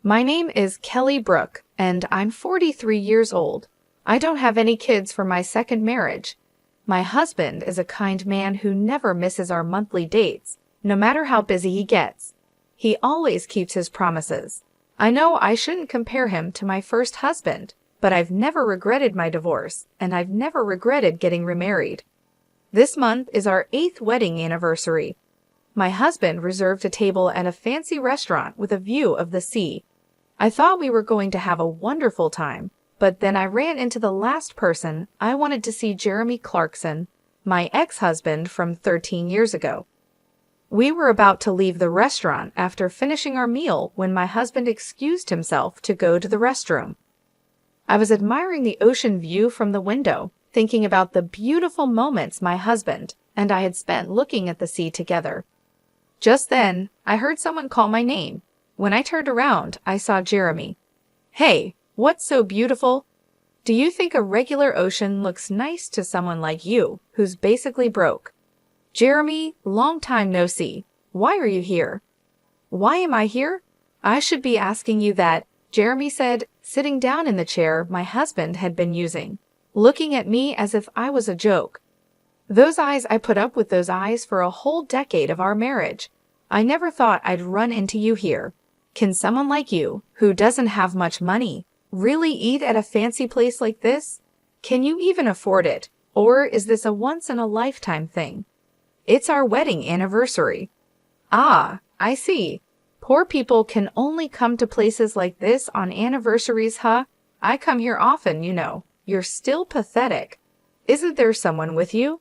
My name is Kelly Brook, and I'm 43 years old. I don't have any kids from my second marriage. My husband is a kind man who never misses our monthly dates, no matter how busy he gets. He always keeps his promises. I know I shouldn't compare him to my first husband, but I've never regretted my divorce, and I've never regretted getting remarried. This month is our 8th wedding anniversary. My husband reserved a table at a fancy restaurant with a view of the sea. I thought we were going to have a wonderful time, but then I ran into the last person I wanted to see, Jeremy Clarkson, my ex-husband from 13 years ago. We were about to leave the restaurant after finishing our meal when my husband excused himself to go to the restroom. I was admiring the ocean view from the window, thinking about the beautiful moments my husband and I had spent looking at the sea together. Just then, I heard someone call my name. When I turned around, I saw Jeremy. "Hey, what's so beautiful? Do you think a regular ocean looks nice to someone like you, who's basically broke?" "Jeremy, long time no see. Why are you here?" "Why am I here? I should be asking you that," Jeremy said, sitting down in the chair my husband had been using, looking at me as if I was a joke. I put up with those eyes for a whole decade of our marriage. I never thought I'd run into you here. Can someone like you, who doesn't have much money, really eat at a fancy place like this? Can you even afford it? Or is this a once-in-a-lifetime thing? It's our wedding anniversary. Ah, I see. Poor people can only come to places like this on anniversaries, huh? I come here often, you know. You're still pathetic. Isn't there someone with you?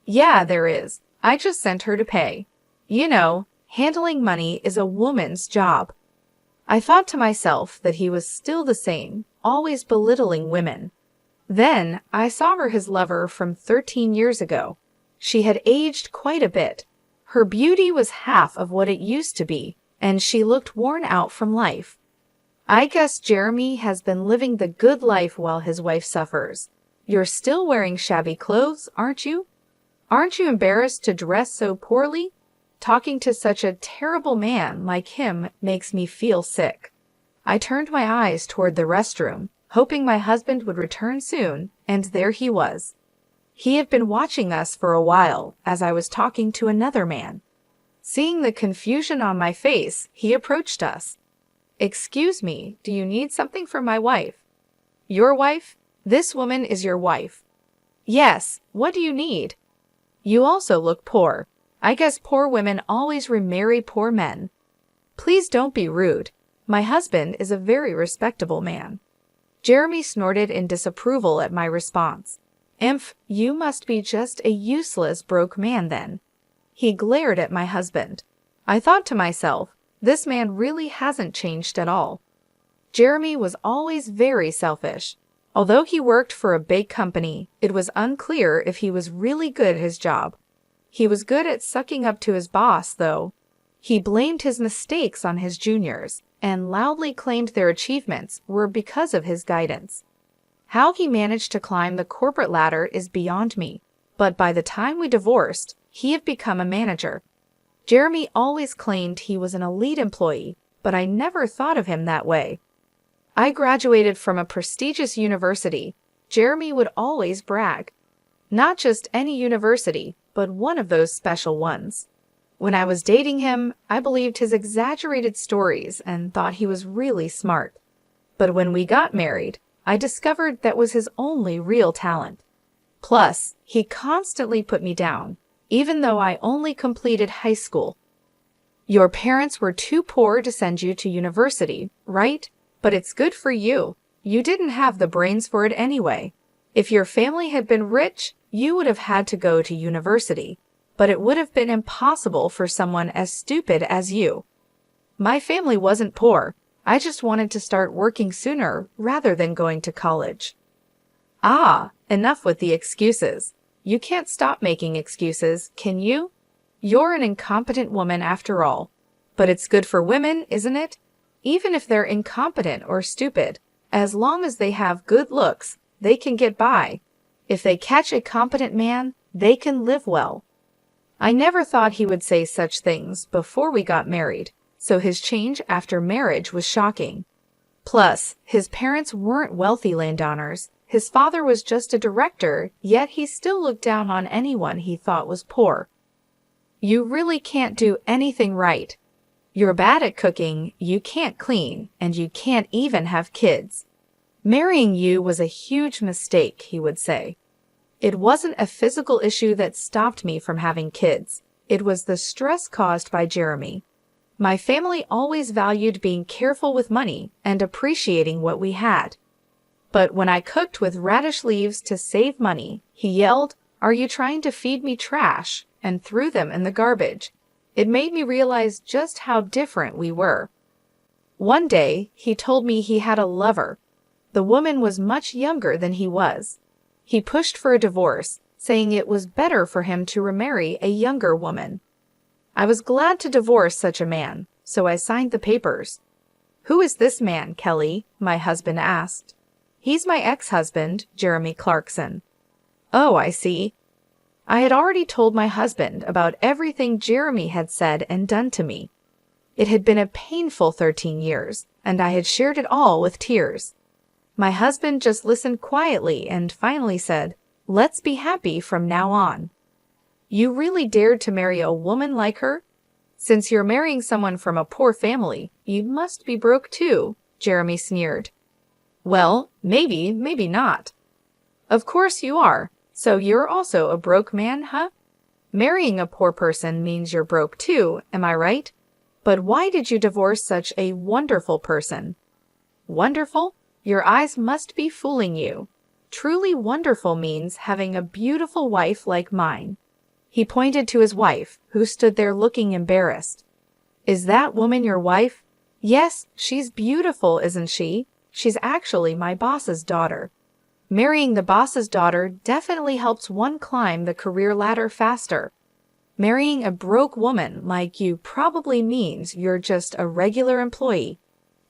Yeah, there is. I just sent her to pay. You know, handling money is a woman's job. I thought to myself that he was still the same, always belittling women. Then I saw her his lover from 13 years ago. She had aged quite a bit. Her beauty was half of what it used to be, and she looked worn out from life. I guess Jeremy has been living the good life while his wife suffers. You're still wearing shabby clothes, aren't you? Aren't you embarrassed to dress so poorly? Talking to such a terrible man like him makes me feel sick. I turned my eyes toward the restroom, hoping my husband would return soon, and there he was. He had been watching us for a while as I was talking to another man. Seeing the confusion on my face, he approached us. "Excuse me, do you need something from my wife?" "Your wife? This woman is your wife." "Yes, what do you need?" "You also look poor. I guess poor women always remarry poor men." "Please don't be rude. My husband is a very respectable man." Jeremy snorted in disapproval at my response. "Imph, you must be just a useless broke man then." He glared at my husband. I thought to myself, this man really hasn't changed at all. Jeremy was always very selfish. Although he worked for a big company, it was unclear if he was really good at his job. He was good at sucking up to his boss, though. He blamed his mistakes on his juniors and loudly claimed their achievements were because of his guidance. How he managed to climb the corporate ladder is beyond me, but by the time we divorced, he had become a manager. Jeremy always claimed he was an elite employee, but I never thought of him that way. I graduated from a prestigious university. Jeremy would always brag. Not just any university, but one of those special ones. When I was dating him, I believed his exaggerated stories and thought he was really smart. But when we got married, I discovered that was his only real talent. Plus, he constantly put me down, even though I only completed high school. "Your parents were too poor to send you to university, right? But it's good for you. You didn't have the brains for it anyway. If your family had been rich, you would have had to go to university, but it would have been impossible for someone as stupid as you." "My family wasn't poor. I just wanted to start working sooner rather than going to college." Ah, enough with the excuses. You can't stop making excuses, can you? You're an incompetent woman after all. But it's good for women, isn't it? Even if they're incompetent or stupid, as long as they have good looks, they can get by. If they catch a competent man, they can live well. I never thought he would say such things before we got married. so his change after marriage was shocking. Plus, his parents weren't wealthy landowners. His father was just a director, yet he still looked down on anyone he thought was poor. You really can't do anything right. You're bad at cooking, you can't clean, and you can't even have kids. Marrying you was a huge mistake, he would say. It wasn't a physical issue that stopped me from having kids. It was the stress caused by Jeremy. My family always valued being careful with money and appreciating what we had. But when I cooked with radish leaves to save money, he yelled, "Are you trying to feed me trash?" and threw them in the garbage. It made me realize just how different we were. One day, he told me he had a lover. The woman was much younger than he was. He pushed for a divorce, saying it was better for him to remarry a younger woman. I was glad to divorce such a man, so I signed the papers. "Who is this man, Kelly?" my husband asked. "He's my ex-husband, Jeremy Clarkson." "Oh, I see." I had already told my husband about everything Jeremy had said and done to me. It had been a painful 13 years, and I had shared it all with tears. My husband just listened quietly and finally said, "Let's be happy from now on." "You really dared to marry a woman like her? Since you're marrying someone from a poor family, you must be broke too," Jeremy sneered. "Well, maybe not." "Of course you are. So you're also a broke man, huh? Marrying a poor person means you're broke too, am I right? But why did you divorce such a wonderful person?" "Wonderful? Your eyes must be fooling you. Truly wonderful means having a beautiful wife like mine." He pointed to his wife, who stood there looking embarrassed. "Is that woman your wife?" "Yes, she's beautiful, isn't she? She's actually my boss's daughter." Marrying the boss's daughter definitely helps one climb the career ladder faster. Marrying a broke woman like you probably means you're just a regular employee.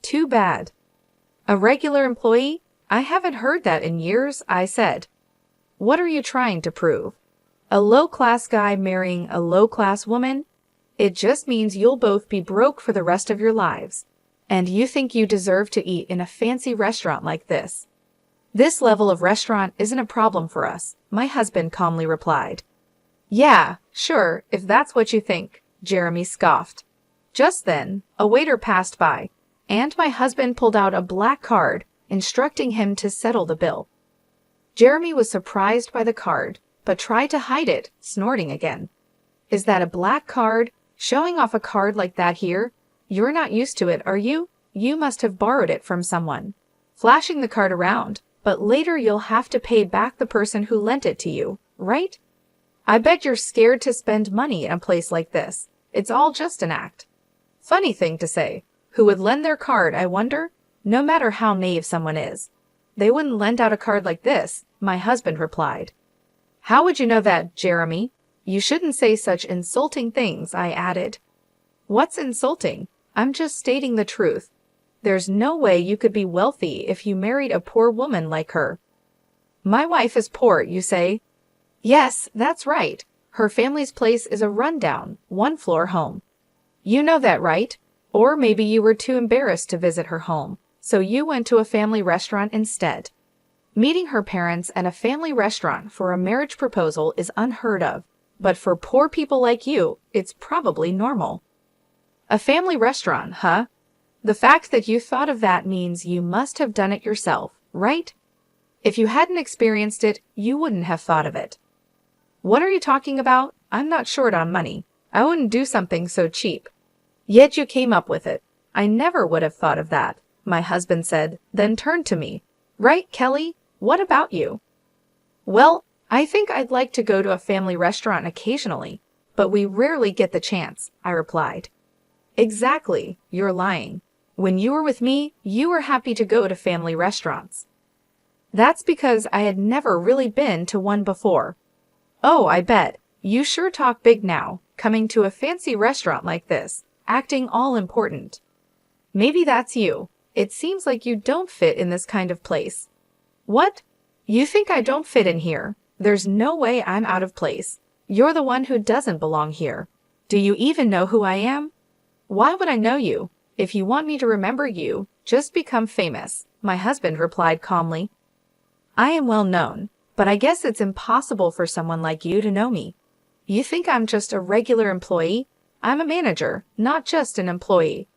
Too bad. "A regular employee? I haven't heard that in years," I said. "What are you trying to prove? A low-class guy marrying a low-class woman? It just means you'll both be broke for the rest of your lives. And you think you deserve to eat in a fancy restaurant like this." "This level of restaurant isn't a problem for us," my husband calmly replied. "Yeah, sure, if that's what you think," Jeremy scoffed. Just then, a waiter passed by, and my husband pulled out a black card, instructing him to settle the bill. Jeremy was surprised by the card, but tried to hide it, snorting again. "Is that a black card? Showing off a card like that here? You're not used to it, are you? You must have borrowed it from someone." Flashing the card around, "But later you'll have to pay back the person who lent it to you, right? I bet you're scared to spend money in a place like this. It's all just an act." Funny thing to say. Who would lend their card, I wonder? No matter how naive someone is. "They wouldn't lend out a card like this," my husband replied. "How would you know that, Jeremy? You shouldn't say such insulting things," I added. "What's insulting? I'm just stating the truth. There's no way you could be wealthy if you married a poor woman like her." "My wife is poor, you say?" "Yes, that's right. Her family's place is a rundown, one-floor home. You know that, right? Or maybe you were too embarrassed to visit her home, so you went to a family restaurant instead. Meeting her parents at a family restaurant for a marriage proposal is unheard of, but for poor people like you, it's probably normal." "A family restaurant, huh? The fact that you thought of that means you must have done it yourself, right? If you hadn't experienced it, you wouldn't have thought of it." "What are you talking about? I'm not short on money. I wouldn't do something so cheap." "Yet you came up with it. I never would have thought of that," my husband said, then turned to me. "Right, Kelly? What about you?" "Well, I think I'd like to go to a family restaurant occasionally, but we rarely get the chance," I replied. "Exactly. You're lying. When you were with me, you were happy to go to family restaurants." "That's because I had never really been to one before." "Oh, I bet. You sure talk big now, coming to a fancy restaurant like this, acting all important." "Maybe that's you. It seems like you don't fit in this kind of place." "What? You think I don't fit in here? There's no way I'm out of place. You're the one who doesn't belong here. Do you even know who I am?" Why would I know you? If you want me to remember you, just become famous, my husband replied calmly. I am well known, but I guess it's impossible for someone like you to know me. You think I'm just a regular employee? I'm a manager, not just an employee.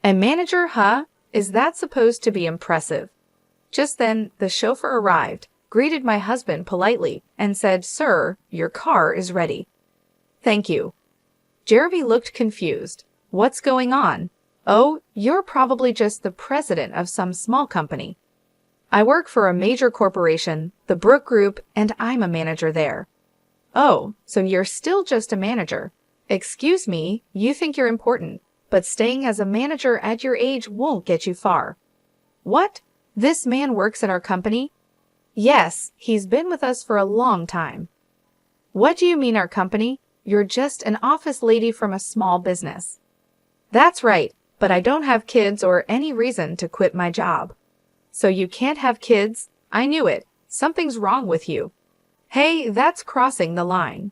A manager, huh? Is that supposed to be impressive? Just then, the chauffeur arrived, greeted my husband politely, and said, Sir, your car is ready. Thank you. Jeremy looked confused. What's going on? Oh, you're probably just the president of some small company. I work for a major corporation, the Brooke Group, and I'm a manager there. Oh, so you're still just a manager. Excuse me, you think you're important, but staying as a manager at your age won't get you far. What? This man works at our company? Yes, he's been with us for a long time. What do you mean our company? You're just an office lady from a small business. That's right, but I don't have kids or any reason to quit my job. So you can't have kids? I knew it. Something's wrong with you. Hey, that's crossing the line.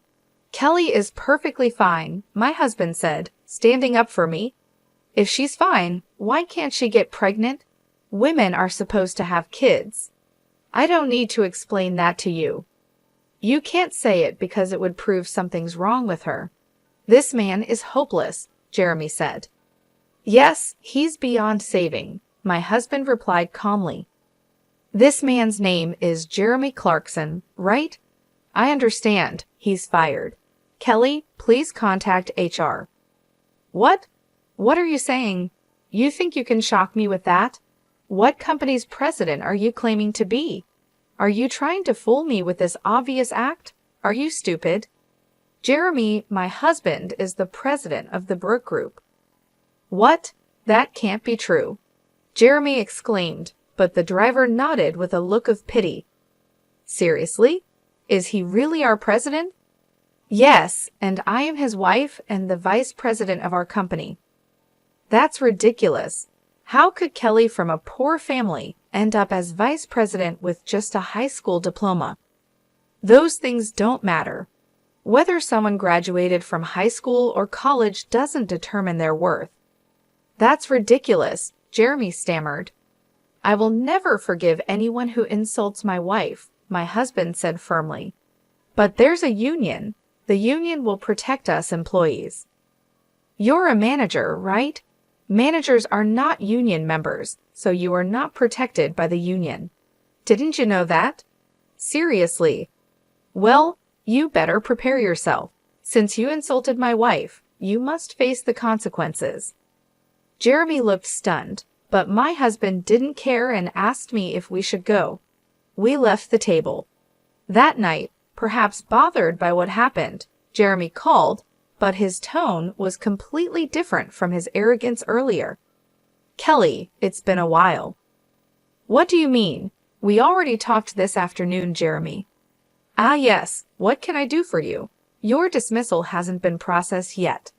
Kelly is perfectly fine, my husband said, standing up for me. If she's fine, why can't she get pregnant? Women are supposed to have kids. I don't need to explain that to you. You can't say it because it would prove something's wrong with her. This man is hopeless, Jeremy said. Yes, he's beyond saving, my husband replied calmly. This man's name is Jeremy Clarkson, right? I understand. He's fired. Kelly, please contact HR. What? What are you saying? You think you can shock me with that? What company's president are you claiming to be? Are you trying to fool me with this obvious act? Are you stupid? Jeremy, my husband, is the president of the Brooke Group. What? That can't be true. Jeremy exclaimed, but the driver nodded with a look of pity. Seriously? Is he really our president? Yes, and I am his wife and the vice president of our company. That's ridiculous. How could Kelly from a poor family end up as vice president with just a high school diploma? Those things don't matter. Whether someone graduated from high school or college doesn't determine their worth. That's ridiculous, Jeremy stammered. I will never forgive anyone who insults my wife, my husband said firmly. But there's a union. The union will protect us employees. You're a manager, right? Managers are not union members, so you are not protected by the union. Didn't you know that? Seriously. Well, you better prepare yourself. Since you insulted my wife, you must face the consequences. Jeremy looked stunned, but my husband didn't care and asked me if we should go. We left the table. That night, perhaps bothered by what happened, Jeremy called, but his tone was completely different from his arrogance earlier. Kelly, it's been a while. What do you mean? We already talked this afternoon, Jeremy. Ah, yes. What can I do for you? Your dismissal hasn't been processed yet.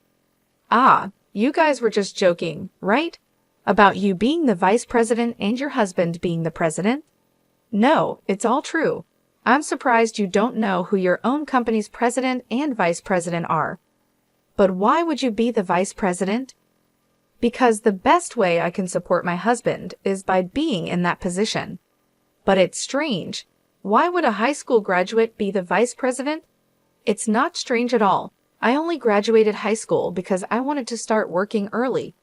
Ah, you guys were just joking, right? About you being the vice president and your husband being the president? No, it's all true. I'm surprised you don't know who your own company's president and vice president are. But why would you be the vice president? Because the best way I can support my husband is by being in that position. But it's strange. Why would a high school graduate be the vice president? It's not strange at all. I only graduated high school because I wanted to start working early.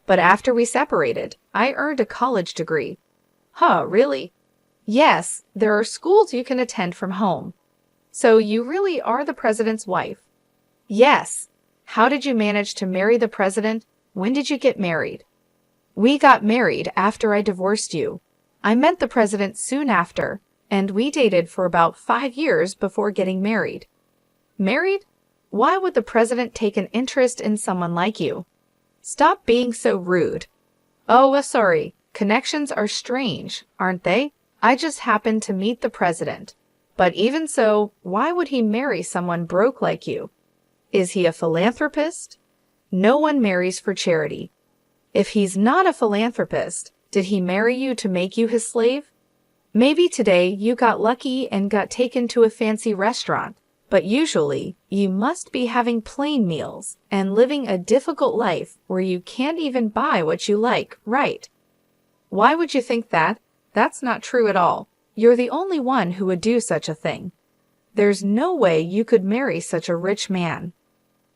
But after we separated, I earned a college degree. Huh, really? Yes, there are schools you can attend from home. So you really are the president's wife? Yes. How did you manage to marry the president? When did you get married? We got married after I divorced you. I met the president soon after, and we dated for about 5 years before getting married. Married? Why would the president take an interest in someone like you? Stop being so rude. Oh, sorry. Connections are strange, aren't they? I just happened to meet the president. But even so, why would he marry someone broke like you? Is he a philanthropist? No one marries for charity. If he's not a philanthropist, did he marry you to make you his slave? Maybe today you got lucky and got taken to a fancy restaurant, But usually, you must be having plain meals and living a difficult life where you can't even buy what you like, right? Why would you think that? That's not true at all. You're the only one who would do such a thing. There's no way you could marry such a rich man.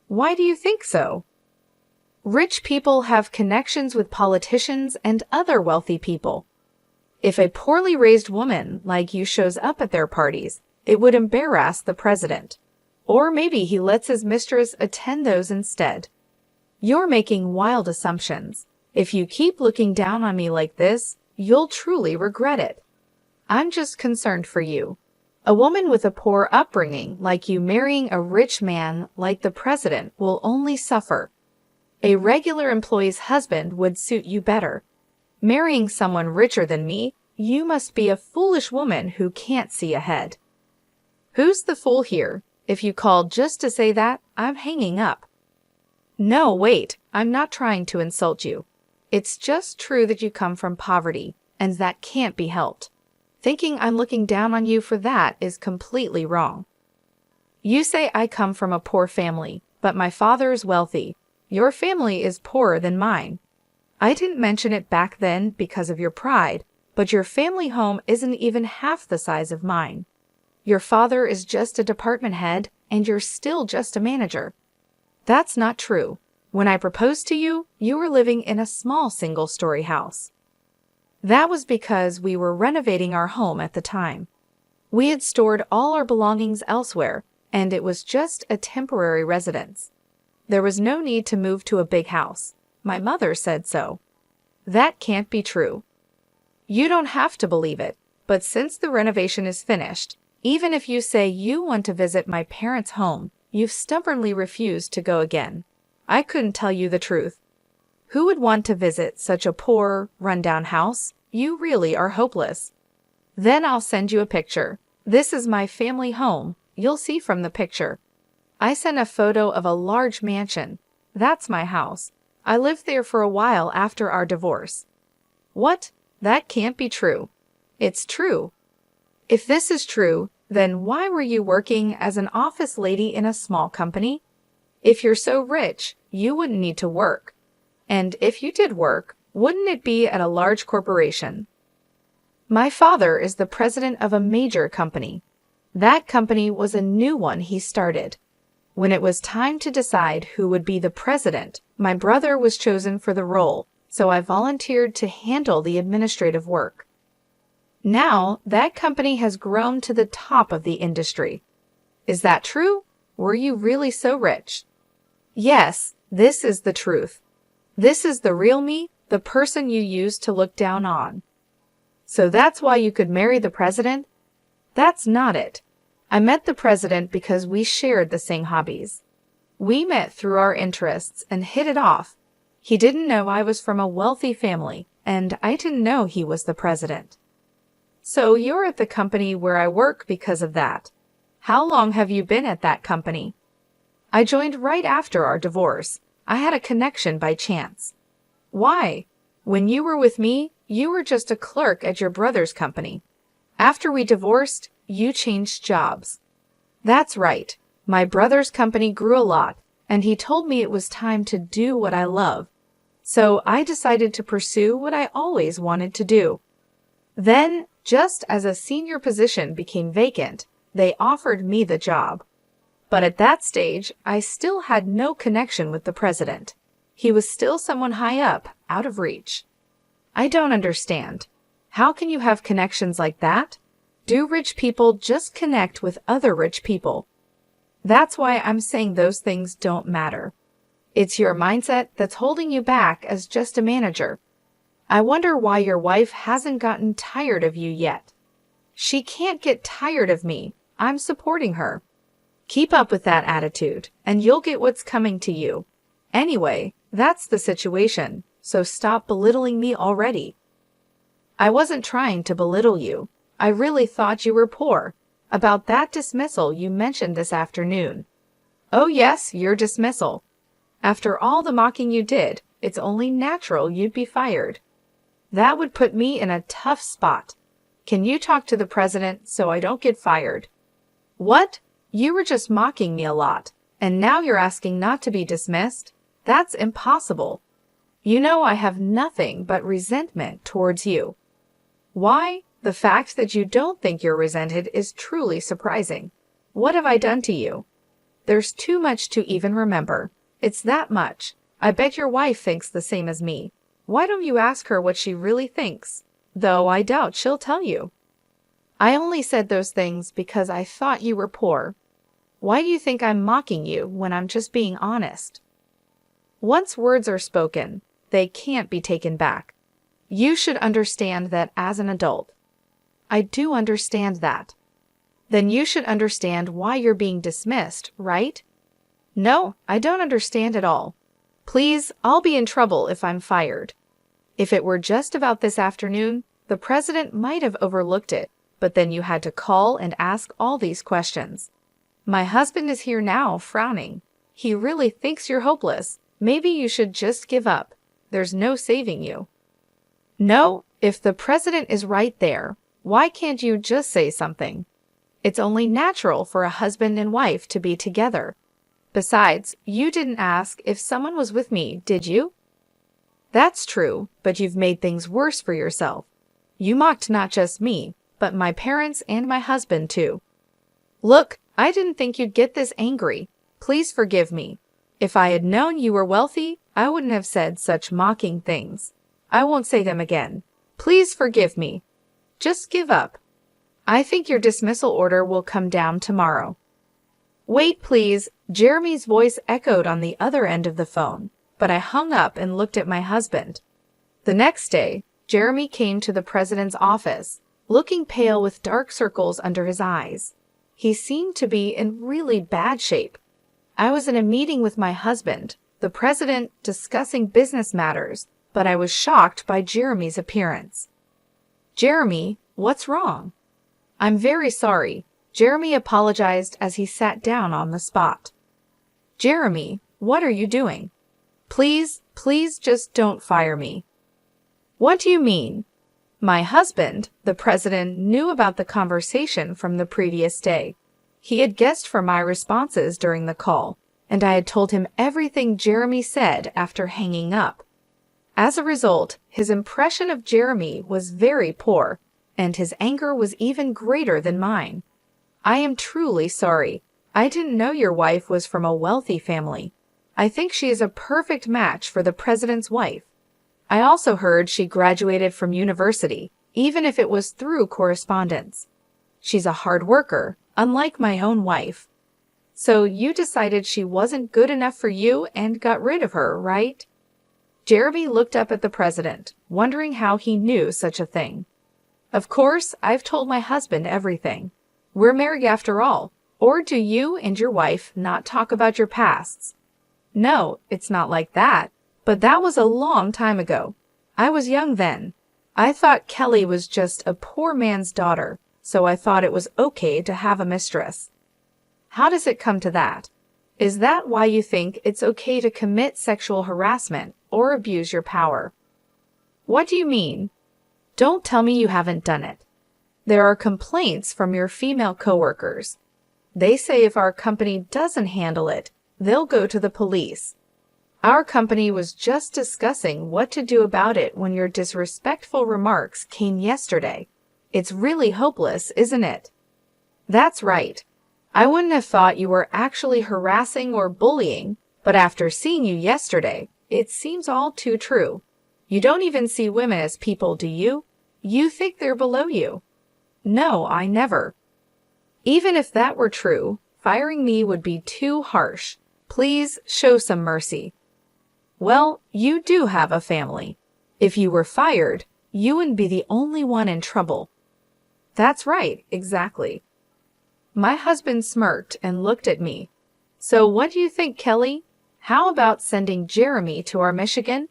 Why do you think so? Rich people have connections with politicians and other wealthy people. If a poorly raised woman like you shows up at their parties, it would embarrass the president. Or maybe he lets his mistress attend those instead. You're making wild assumptions. If you keep looking down on me like this, you'll truly regret it. I'm just concerned for you. A woman with a poor upbringing like you marrying a rich man like the president will only suffer. A regular employee's husband would suit you better. Marrying someone richer than me, you must be a foolish woman who can't see ahead. Who's the fool here? If you called just to say that, I'm hanging up. No, wait, I'm not trying to insult you. It's just true that you come from poverty, and that can't be helped. Thinking I'm looking down on you for that is completely wrong. You say I come from a poor family, but my father is wealthy. Your family is poorer than mine. I didn't mention it back then because of your pride, but your family home isn't even half the size of mine. Your father is just a department head, and you're still just a manager. That's not true. When I proposed to you, you were living in a small single-story house. That was because we were renovating our home at the time. We had stored all our belongings elsewhere, and it was just a temporary residence. There was no need to move to a big house. My mother said so. That can't be true. You don't have to believe it, but since the renovation is finished, even if you say you want to visit my parents' home, you've stubbornly refused to go again. I couldn't tell you the truth. Who would want to visit such a poor, run-down house? You really are hopeless. Then I'll send you a picture. This is my family home. You'll see from the picture. I sent a photo of a large mansion. That's my house. I lived there for a while after our divorce. What? That can't be true. It's true. If this is true, then why were you working as an office lady in a small company? If you're so rich, you wouldn't need to work. And if you did work, wouldn't it be at a large corporation? My father is the president of a major company. That company was a new one he started. When it was time to decide who would be the president, my brother was chosen for the role, so I volunteered to handle the administrative work. Now, that company has grown to the top of the industry. Is that true? Were you really so rich? Yes, this is the truth. This is the real me, the person you used to look down on. So that's why you could marry the president? That's not it. I met the president because we shared the same hobbies. We met through our interests and hit it off. He didn't know I was from a wealthy family, and I didn't know he was the president. So you're at the company where I work because of that. How long have you been at that company? I joined right after our divorce. I had a connection by chance. Why? When you were with me, you were just a clerk at your brother's company. After we divorced, you changed jobs. That's right. My brother's company grew a lot, and he told me it was time to do what I love. So I decided to pursue what I always wanted to do. Then, just as a senior position became vacant, they offered me the job. But at that stage, I still had no connection with the president. He was still someone high up, out of reach. I don't understand. How can you have connections like that? Do rich people just connect with other rich people? That's why I'm saying those things don't matter. It's your mindset that's holding you back as just a manager. I wonder why your wife hasn't gotten tired of you yet. She can't get tired of me. I'm supporting her. Keep up with that attitude, and you'll get what's coming to you. Anyway, that's the situation, so stop belittling me already. I wasn't trying to belittle you. I really thought you were poor. About that dismissal you mentioned this afternoon. Oh yes, your dismissal. After all the mocking you did, it's only natural you'd be fired. That would put me in a tough spot. Can you talk to the president so I don't get fired? What? You were just mocking me a lot, and now you're asking not to be dismissed? That's impossible. You know I have nothing but resentment towards you. Why? The fact that you don't think you're resented is truly surprising. What have I done to you? There's too much to even remember. It's that much. I bet your wife thinks the same as me. Why don't you ask her what she really thinks? Though I doubt she'll tell you. I only said those things because I thought you were poor. Why do you think I'm mocking you when I'm just being honest? Once words are spoken, they can't be taken back. You should understand that as an adult. I do understand that. Then you should understand why you're being dismissed, right? No, I don't understand at all. Please, I'll be in trouble if I'm fired. If it were just about this afternoon, the president might have overlooked it, but then you had to call and ask all these questions. My husband is here now, frowning. He really thinks you're hopeless. Maybe you should just give up. There's no saving you. No, if the president is right there, why can't you just say something? It's only natural for a husband and wife to be together. Besides, you didn't ask if someone was with me, did you? That's true, but you've made things worse for yourself. You mocked not just me, but my parents and my husband too. Look, I didn't think you'd get this angry. Please forgive me. If I had known you were wealthy, I wouldn't have said such mocking things. I won't say them again. Please forgive me. Just give up. I think your dismissal order will come down tomorrow. Wait, please. Jeremy's voice echoed on the other end of the phone, but I hung up and looked at my husband. The next day, Jeremy came to the president's office, looking pale with dark circles under his eyes. He seemed to be in really bad shape. I was in a meeting with my husband, the president, discussing business matters, but I was shocked by Jeremy's appearance. Jeremy, what's wrong? I'm very sorry. Jeremy apologized as he sat down on the spot. Jeremy, what are you doing? Please just don't fire me. What do you mean? My husband, the president, knew about the conversation from the previous day. He had guessed from my responses during the call, and I had told him everything Jeremy said after hanging up. As a result, his impression of Jeremy was very poor, and his anger was even greater than mine. I am truly sorry. I didn't know your wife was from a wealthy family. I think she is a perfect match for the president's wife. I also heard she graduated from university, even if it was through correspondence. She's a hard worker, unlike my own wife. So you decided she wasn't good enough for you and got rid of her, right? Jeremy looked up at the president, wondering how he knew such a thing. Of course, I've told my husband everything. We're married after all. Or do you and your wife not talk about your pasts? No, it's not like that. But that was a long time ago. I was young then. I thought Kelly was just a poor man's daughter, so I thought it was okay to have a mistress. How does it come to that? Is that why you think it's okay to commit sexual harassment or abuse your power? What do you mean? Don't tell me you haven't done it. There are complaints from your female coworkers. They say if our company doesn't handle it, they'll go to the police. Our company was just discussing what to do about it when your disrespectful remarks came yesterday. It's really hopeless, isn't it? That's right. I wouldn't have thought you were actually harassing or bullying, but after seeing you yesterday, it seems all too true. You don't even see women as people, do you? You think they're below you. No, I never. Even if that were true, firing me would be too harsh. Please show some mercy. Well, you do have a family. If you were fired, you wouldn't be the only one in trouble. That's right, exactly. My husband smirked and looked at me. So what do you think, Kelly? How about sending Jeremy to our Michigan?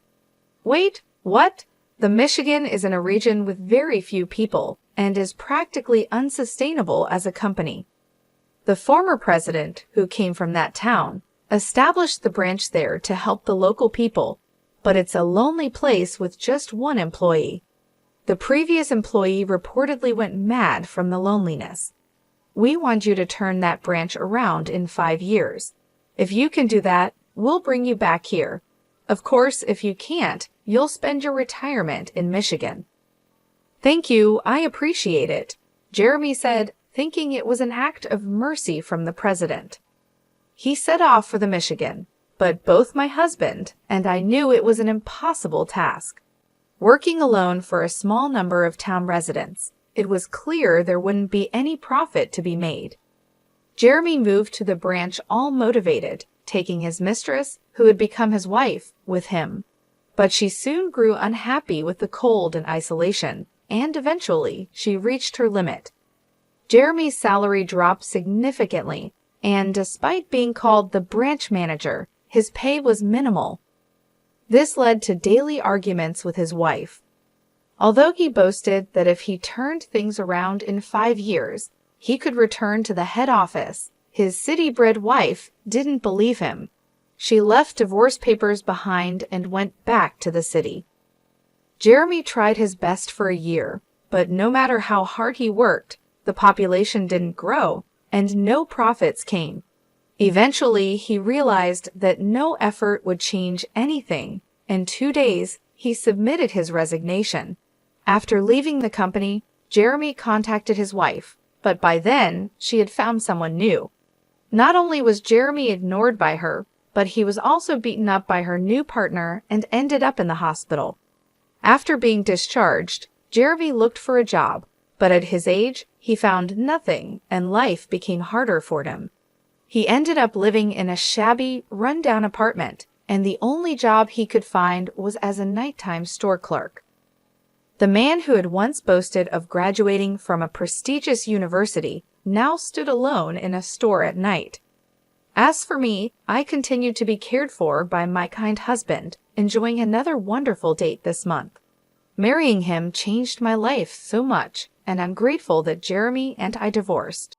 Wait, what? The Michigan is in a region with very few people and is practically unsustainable as a company. The former president, who came from that town, established the branch there to help the local people, but it's a lonely place with just one employee. The previous employee reportedly went mad from the loneliness. We want you to turn that branch around in 5 years. If you can do that, we'll bring you back here. Of course, if you can't, you'll spend your retirement in Michigan." "Thank you, I appreciate it," Jeremy said, thinking it was an act of mercy from the president. He set off for the Michigan, but both my husband and I knew it was an impossible task. Working alone for a small number of town residents, it was clear there wouldn't be any profit to be made. Jeremy moved to the branch all motivated, taking his mistress, who had become his wife, with him. But she soon grew unhappy with the cold and isolation, and eventually she reached her limit. Jeremy's salary dropped significantly, and despite being called the branch manager, his pay was minimal. This led to daily arguments with his wife. Although he boasted that if he turned things around in 5 years, he could return to the head office, his city-bred wife didn't believe him. She left divorce papers behind and went back to the city. Jeremy tried his best for a year, but no matter how hard he worked, the population didn't grow, and no profits came. Eventually, he realized that no effort would change anything. In 2 days, he submitted his resignation. After leaving the company, Jeremy contacted his wife, but by then, she had found someone new. Not only was Jeremy ignored by her, but he was also beaten up by her new partner and ended up in the hospital. After being discharged, Jeremy looked for a job, but at his age, he found nothing and life became harder for him. He ended up living in a shabby, run-down apartment, and the only job he could find was as a nighttime store clerk. The man who had once boasted of graduating from a prestigious university now stood alone in a store at night. As for me, I continued to be cared for by my kind husband, enjoying another wonderful date this month. Marrying him changed my life so much, and I'm grateful that Jeremy and I divorced.